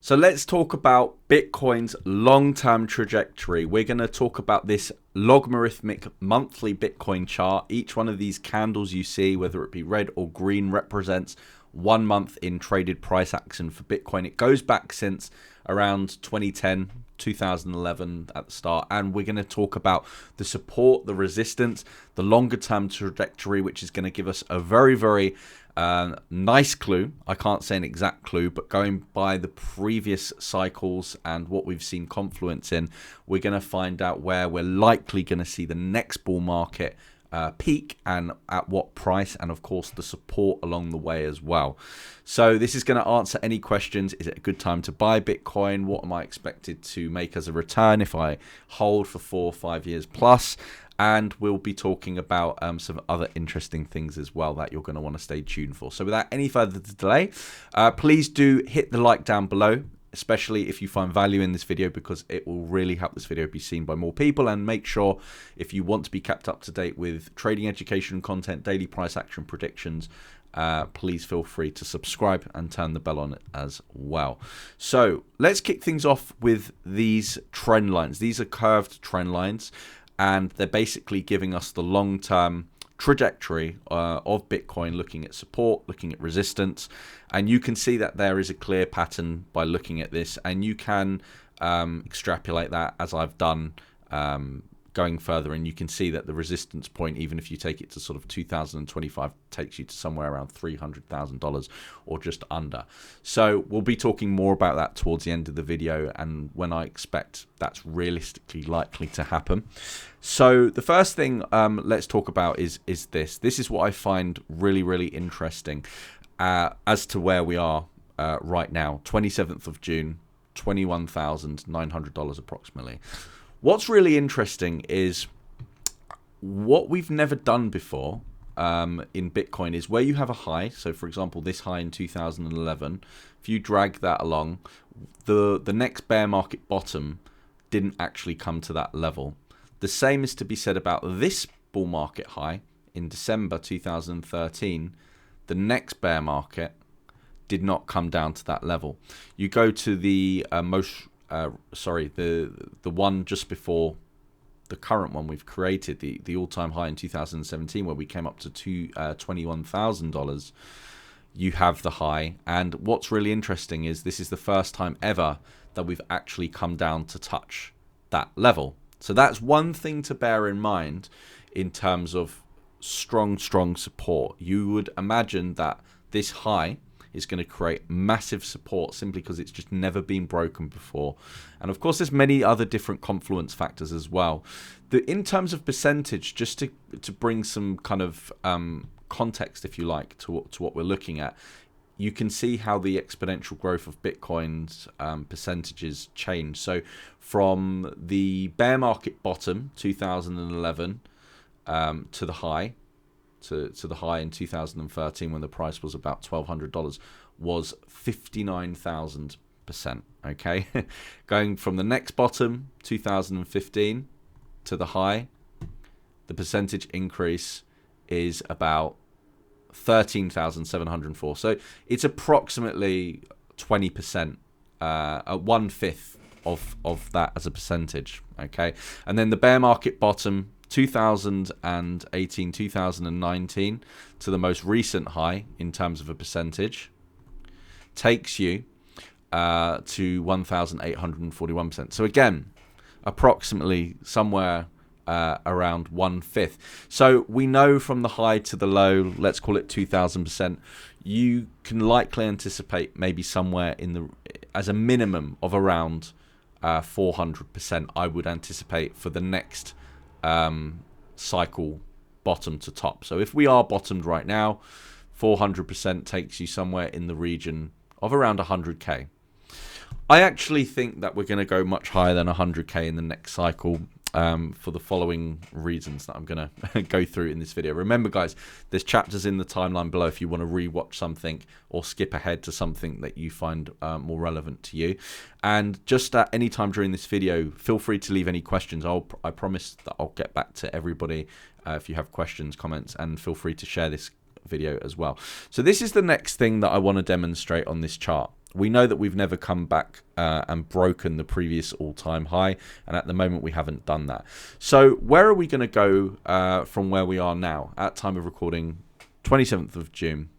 So let's talk about Bitcoin's long-term trajectory. We're going to talk about this logarithmic monthly Bitcoin chart. Each one of these candles you see, whether it be red or green, represents 1 month in traded price action for Bitcoin. It goes back since around 2010, 2011 at the start, and we're going to talk about the support, the resistance, the longer term trajectory, which is going to give us a very nice clue. I can't say an exact clue, but going by the previous cycles and what we've seen confluence in, we're going to find out where we're likely going to see the next bull market peak and at what price, and of course the support along the way as well. So this is going to answer any questions. Is it a good time to buy Bitcoin? What am I expected to make as a return if I hold for 4 or 5 years plus? And we'll be talking about some other interesting things as well that you're going to want to stay tuned for. So without any further delay, please do hit the like down below, especially if you find value in this video, because it will really help this video be seen by more people. And make sure, if you want to be kept up to date with trading education content, daily price action predictions, please feel free to subscribe and turn the bell on it as well. So let's kick things off with these trend lines. These are curved trend lines, and they're basically giving us the long-term trajectory of Bitcoin, looking at support, looking at resistance. And you can see that there is a clear pattern by looking at this, and you can extrapolate that as I've done going further, and you can see that the resistance point, even if you take it to sort of 2025, takes you to somewhere around $300,000 or just under. So we'll be talking more about that towards the end of the video and when I expect that's realistically likely to happen. So the first thing let's talk about is this. This is what I find really interesting as to where we are right now, 27th of June, $21,900 approximately. What's really interesting is what we've never done before in Bitcoin is where you have a high. So for example, this high in 2011, if you drag that along, the next bear market bottom didn't actually come to that level. The same is to be said about this bull market high in December 2013. The next bear market did not come down to that level. You go to the the one just before the current one we've created, the all-time high in 2017, where we came up to $21,000. You have the high, and what's really interesting is this is the first time ever that we've actually come down to touch that level. So that's one thing to bear in mind in terms of strong support. You would imagine that this high is going to create massive support simply because it's just never been broken before. And of course, there's many other different confluence factors as well. In terms of percentage, just to bring some kind of context, if you like, to what we're looking at, you can see how the exponential growth of Bitcoin's percentages change. So from the bear market bottom, 2011, to the high, to the high in 2013 when the price was about $1,200, was 59,000%. Okay, going from the next bottom, 2015, to the high, the percentage increase is about 13,704. So it's approximately 20%, 1/5 of that as a percentage. Okay, and then the bear market bottom, 2018, 2019, to the most recent high in terms of a percentage, takes you to 1,841%. So again, approximately somewhere around 1/5. So we know from the high to the low, let's call it 2,000%, you can likely anticipate maybe somewhere in the, as a minimum of around 400%, I would anticipate for the next cycle, bottom to top. So if we are bottomed right now, 400% takes you somewhere in the region of around 100k. I actually think that we're going to go much higher than 100k in the next cycle, for the following reasons that I'm going to go through in this video. Remember, guys, there's chapters in the timeline below if you want to rewatch something or skip ahead to something that you find more relevant to you. And just at any time during this video, feel free to leave any questions. I promise that I'll get back to everybody if you have questions, comments, and feel free to share this video as well. So this is the next thing that I want to demonstrate on this chart. We know that we've never come back and broken the previous all-time high, and at the moment we haven't done that. So where are we going to go from where we are now at time of recording, 27th of June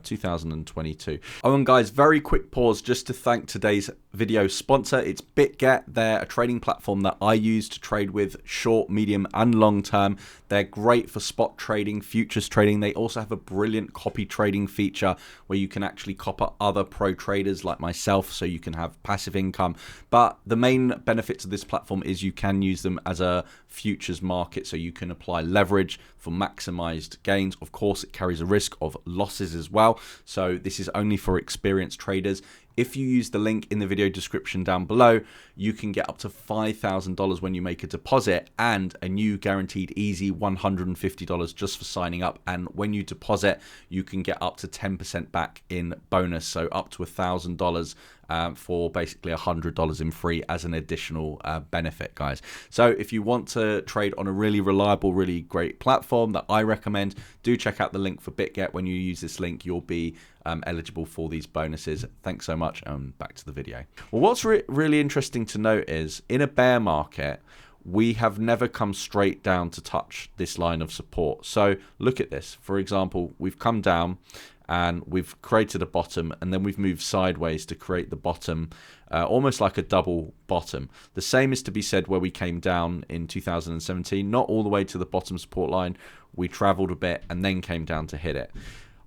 2022. Oh, and guys, very quick pause just to thank today's video sponsor. It's Bitget. They're a trading platform that I use to trade with short, medium and long term. They're great for spot trading, futures trading. They also have a brilliant copy trading feature where you can actually copy other pro traders like myself, so you can have passive income. But the main benefits of this platform is you can use them as a futures market, so you can apply leverage for maximized gains. Of course, it carries a risk of losses as well, so this is only for experienced traders. If you use the link in the video description down below, you can get up to $5,000 when you make a deposit, and a new guaranteed easy $150 just for signing up. And when you deposit, you can get up to 10% back in bonus, so up to $1,000 for basically $100 in free as an additional benefit, guys. So if you want to trade on a really reliable, really great platform that I recommend, do check out the link for Bitget. When you use this link, you'll be eligible for these bonuses. Thanks so much, and back to the video. Well, what's really interesting to note is in a bear market, we have never come straight down to touch this line of support. So look at this. For example, we've come down and we've created a bottom, and then we've moved sideways to create the bottom, almost like a double bottom. The same is to be said where we came down in 2017, not all the way to the bottom support line. We traveled a bit and then came down to hit it.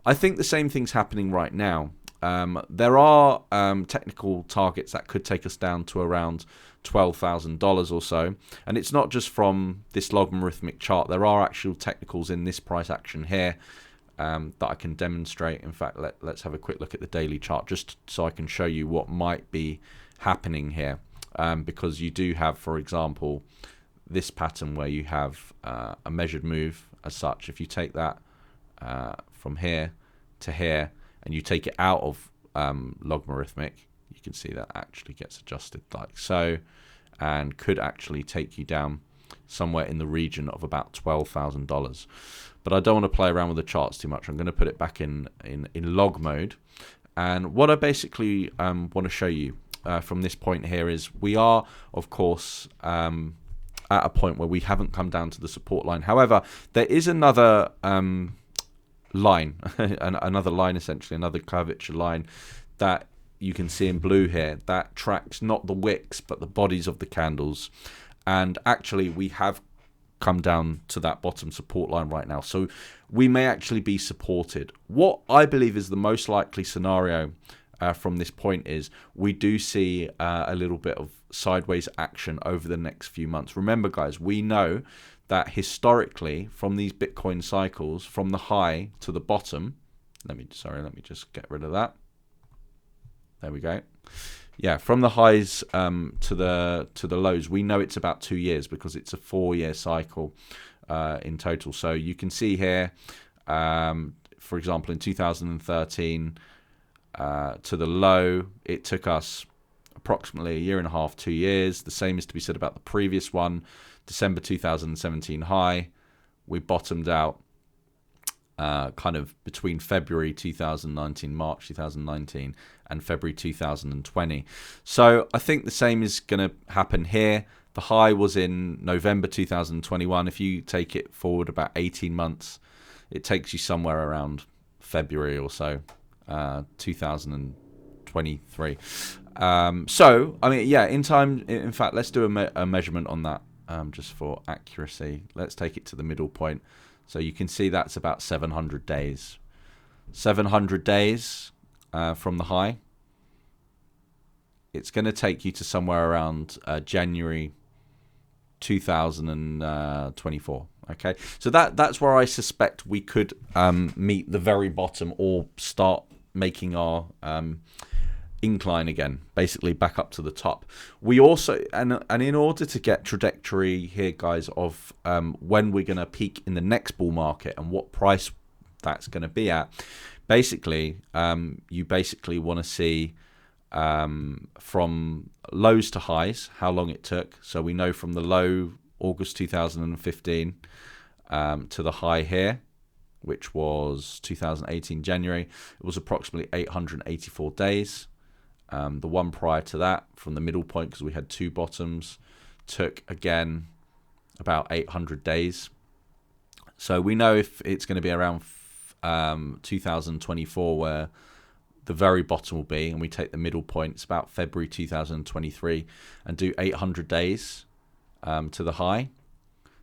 I think the same thing's happening right now. There are technical targets that could take us down to around $12,000 or so, and it's not just from this logarithmic chart. There are actual technicals in this price action here that I can demonstrate. In fact, let's have a quick look at the daily chart just so I can show you what might be happening here, because you do have, for example, this pattern where you have a measured move as such. If you take that from here to here and you take it out of logarithmic, you can see that actually gets adjusted like so, and could actually take you down somewhere in the region of about $12,000. But I don't want to play around with the charts too much. I'm going to put it back in log mode. And what I basically want to show you from this point here is we are, of course, at a point where we haven't come down to the support line. However, there is another line, another line essentially, another curvature line that you can see in blue here that tracks not the wicks but the bodies of the candles. And actually we have come down to that bottom support line right now, so we may actually be supported. What I believe is the most likely scenario from this point is we do see a little bit of sideways action over the next few months. Remember, guys, we know that historically from these Bitcoin cycles, from the high to the bottom, let me just get rid of that. There we go. Yeah, from the highs to the lows, we know it's about 2 years because it's a 4-year cycle in total. So you can see here, for example, in 2013 to the low, it took us approximately a year and a half, 2 years. The same is to be said about the previous one, December 2017 high. We bottomed out kind of between February 2019, March 2019, and February 2020. So I think the same is going to happen here. The high was in November 2021. If you take it forward about 18 months, it takes you somewhere around February or so, 2023. So, I mean, yeah, in time, in fact, let's do a measurement on that just for accuracy. Let's take it to the middle point. So you can see that's about 700 days. 700 days from the high. It's going to take you to somewhere around January 2024. Okay, so that's where I suspect we could meet the very bottom or start making our incline again, basically back up to the top. We also, and in order to get trajectory here, guys, of when we're going to peak in the next bull market and what price that's going to be at, basically you basically want to see from lows to highs how long it took. So we know from the low August 2015 to the high here, which was 2018 January, it was approximately 884 days. The one prior to that, from the middle point, because we had two bottoms, took again about 800 days. So we know if it's going to be around 2024 where the very bottom will be, and we take the middle point, it's about February 2023, and do 800 days to the high.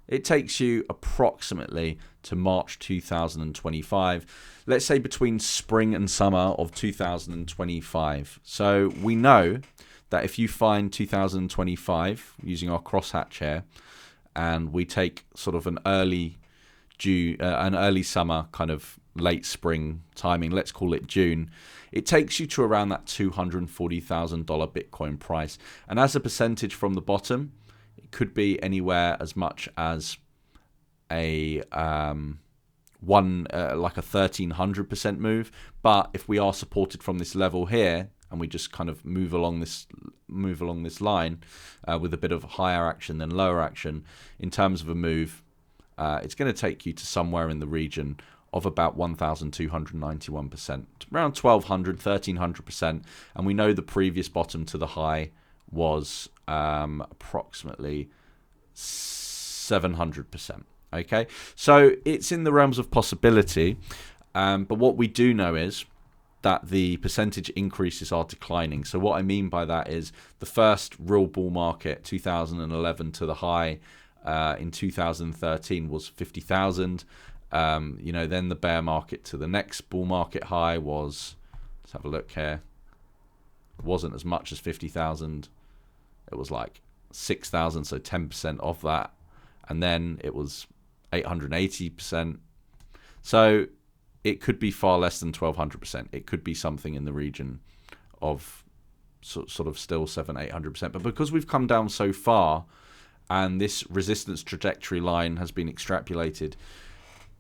It takes you approximately to March 2025, let's say between spring and summer of 2025. So we know that if you find 2025 using our crosshatch here, and we take sort of an early summer, kind of late spring timing, let's call it June, it takes you to around that $240,000 Bitcoin price. And as a percentage from the bottom, it could be anywhere as much as a like a 1300% move. But if we are supported from this level here, and we just kind of move along this line with a bit of higher action than lower action in terms of a move, it's going to take you to somewhere in the region of about 1,291%, around 1,200, 1,300%. And we know the previous bottom to the high was approximately 700%. Okay, so it's in the realms of possibility. But what we do know is that the percentage increases are declining. So what I mean by that is the first real bull market, 2011 to the high in 2013 was 50,000. Then the bear market to the next bull market high was, let's have a look here, it wasn't as much as 50,000. It was like 6,000, so 10% of that. And then it was 880%. So it could be far less than 1,200%. It could be something in the region of sort of still 700-800%. But because we've come down so far, and this resistance trajectory line has been extrapolated,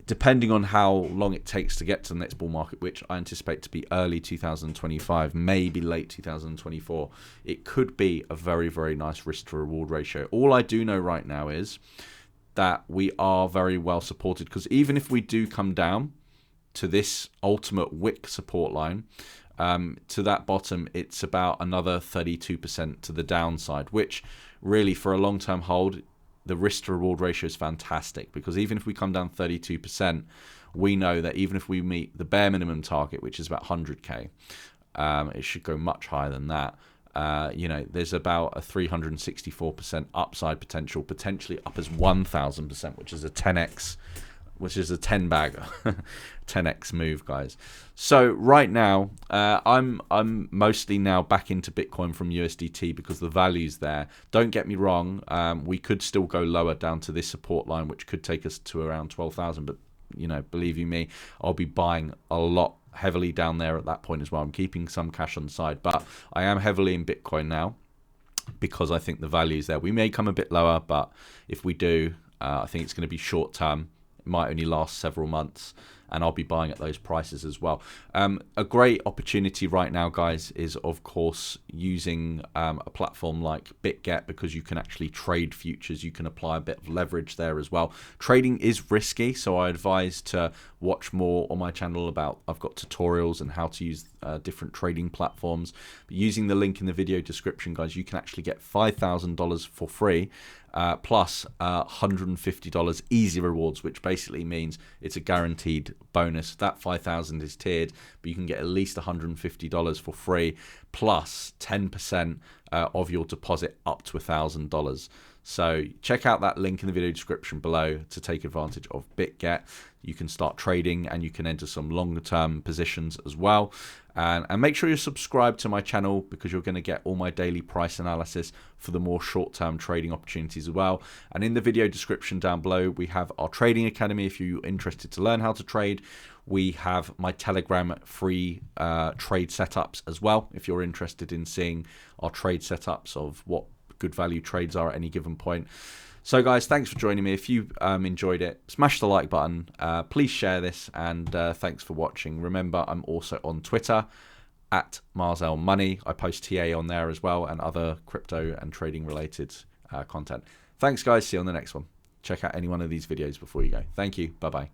depending on how long it takes to get to the next bull market, which I anticipate to be early 2025, maybe late 2024, it could be a very, very nice risk to reward ratio. All I do know right now is that we are very well supported, because even if we do come down to this ultimate wick support line, to that bottom, it's about another 32% to the downside, which really for a long-term hold, the risk to reward ratio is fantastic, because even if we come down 32%, we know that even if we meet the bare minimum target, which is about 100k, it should go much higher than that. There's about a 364% upside potential, potentially up as 1,000%, which is a 10x, which is a 10 bagger, 10x move, guys. So right now, I'm mostly now back into Bitcoin from USDT because the value's there. Don't get me wrong, we could still go lower down to this support line, which could take us to around 12,000. But believe you me, I'll be buying a lot heavily down there at that point as well. I'm keeping some cash on the side, but I am heavily in Bitcoin now because I think the value is there. We may come a bit lower, but if we do, I think it's going to be short term. It might only last several months, and I'll be buying at those prices as well. A great opportunity right now, guys, is of course using a platform like Bitget, because you can actually trade futures. You can apply a bit of leverage there as well. Trading is risky, so I advise to watch more on my channel about, I've got tutorials and how to use different trading platforms. But using the link in the video description, guys, you can actually get $5,000 for free, plus $150 easy rewards, which basically means it's a guaranteed bonus. That 5,000 is tiered, but you can get at least $150 for free, plus 10% of your deposit up to $1,000. So check out that link in the video description below to take advantage of Bitget. You can start trading and you can enter some longer term positions as well. And make sure you're subscribed to my channel, because you're going to get all my daily price analysis for the more short-term trading opportunities as well. And in the video description down below, we have our trading academy if you're interested to learn how to trade. We have my Telegram free trade setups as well, if you're interested in seeing our trade setups of what good value trades are at any given point. So guys, thanks for joining me. If you enjoyed it, smash the like button, please share this, and thanks for watching. Remember, I'm also on Twitter at Marzell Money. I post TA on there as well, and other crypto and trading related content. Thanks guys, see you on the next one. Check out any one of these videos before you go. Thank you, bye bye.